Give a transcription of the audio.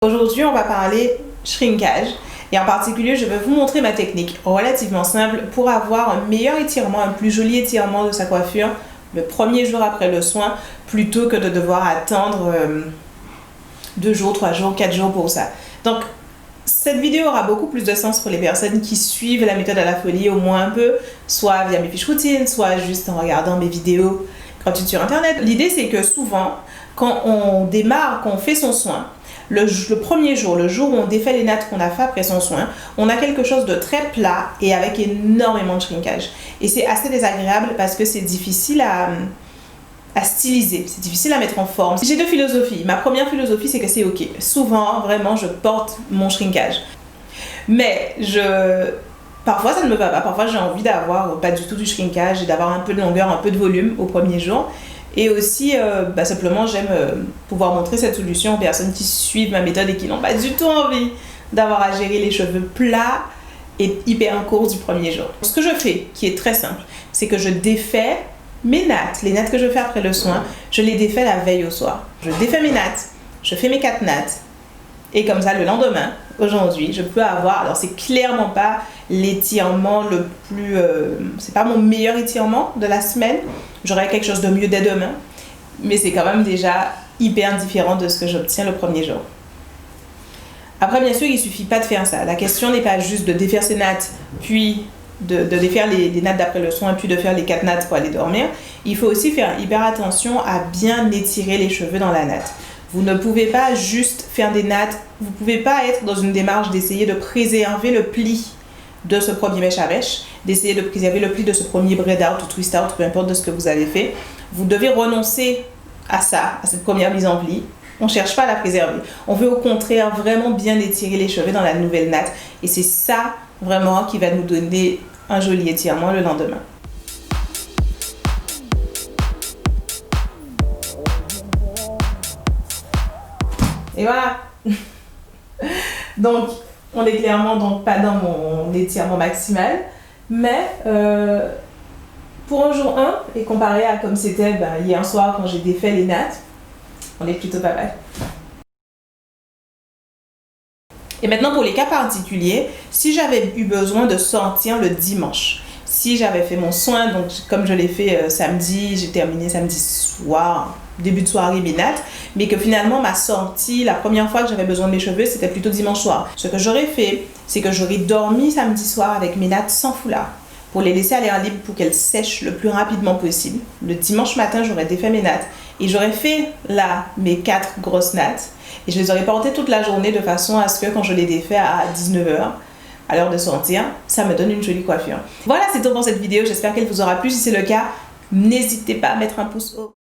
Aujourd'hui, on va parler shrinkage et en particulier, je vais vous montrer ma technique relativement simple pour avoir un meilleur étirement, un plus joli étirement de sa coiffure le premier jour après le soin plutôt que de devoir attendre 2 jours, 3 jours, 4 jours pour ça. Donc, cette vidéo aura beaucoup plus de sens pour les personnes qui suivent la méthode à la folie au moins un peu, soit via mes fiches routines, soit juste en regardant mes vidéos gratuites sur internet. L'idée, c'est que souvent, quand on démarre, quand on fait son soin, le premier jour, le jour où on défait les nattes qu'on a fait après son soin, on a quelque chose de très plat et avec énormément de shrinkage. Et c'est assez désagréable parce que c'est difficile à styliser, c'est difficile à mettre en forme. J'ai 2 philosophies. Ma première philosophie, c'est que c'est ok. Souvent, vraiment, je porte mon shrinkage. Mais parfois, ça ne me va pas. Parfois, j'ai envie d'avoir pas du tout du shrinkage et d'avoir un peu de longueur, un peu de volume au premier jour. Et aussi, simplement, j'aime pouvoir montrer cette solution aux personnes qui suivent ma méthode et qui n'ont pas du tout envie d'avoir à gérer les cheveux plats et hyper courts du premier jour. Ce que je fais, qui est très simple, c'est que je défais mes nattes, les nattes que je fais après le soin, je les défais la veille au soir. Je défais mes nattes, je fais mes 4 nattes, et comme ça, le lendemain, aujourd'hui, je peux avoir, alors c'est clairement pas l'étirement le plus, c'est pas mon meilleur étirement de la semaine, j'aurai quelque chose de mieux dès demain, mais c'est quand même déjà hyper différent de ce que j'obtiens le premier jour. Après, bien sûr, il suffit pas de faire ça. La question n'est pas juste de défaire ses nattes, puis de défaire les nattes d'après le soin, puis de faire les 4 nattes pour aller dormir. Il faut aussi faire hyper attention à bien étirer les cheveux dans la natte. Vous ne pouvez pas juste faire des nattes, vous ne pouvez pas être dans une démarche d'essayer de préserver le pli de ce premier mèche à mèche, d'essayer de préserver le pli de ce premier braid out ou twist out, peu importe de ce que vous avez fait. Vous devez renoncer à ça, à cette première mise en pli. On ne cherche pas à la préserver. On veut au contraire vraiment bien étirer les cheveux dans la nouvelle natte. Et c'est ça vraiment qui va nous donner un joli étirement le lendemain. Et voilà. Donc, on est clairement donc pas dans mon étirement maximal, mais pour un jour 1, et comparé à comme c'était hier soir quand j'ai défait les nattes, on est plutôt pas mal. Et maintenant pour les cas particuliers, si j'avais eu besoin de sortir le dimanche, si j'avais fait mon soin, donc comme je l'ai fait samedi, j'ai terminé samedi soir, début de soirée mes nattes, mais que finalement ma sortie, la première fois que j'avais besoin de mes cheveux, c'était plutôt dimanche soir. Ce que j'aurais fait, c'est que j'aurais dormi samedi soir avec mes nattes sans foulard, pour les laisser à l'air libre pour qu'elles sèchent le plus rapidement possible. Le dimanche matin, j'aurais défait mes nattes et j'aurais fait là mes 4 grosses nattes et je les aurais portées toute la journée de façon à ce que quand je les défais à 19h, à l'heure de sortir, ça me donne une jolie coiffure. Voilà, c'est tout pour cette vidéo. J'espère qu'elle vous aura plu. Si c'est le cas, n'hésitez pas à mettre un pouce haut.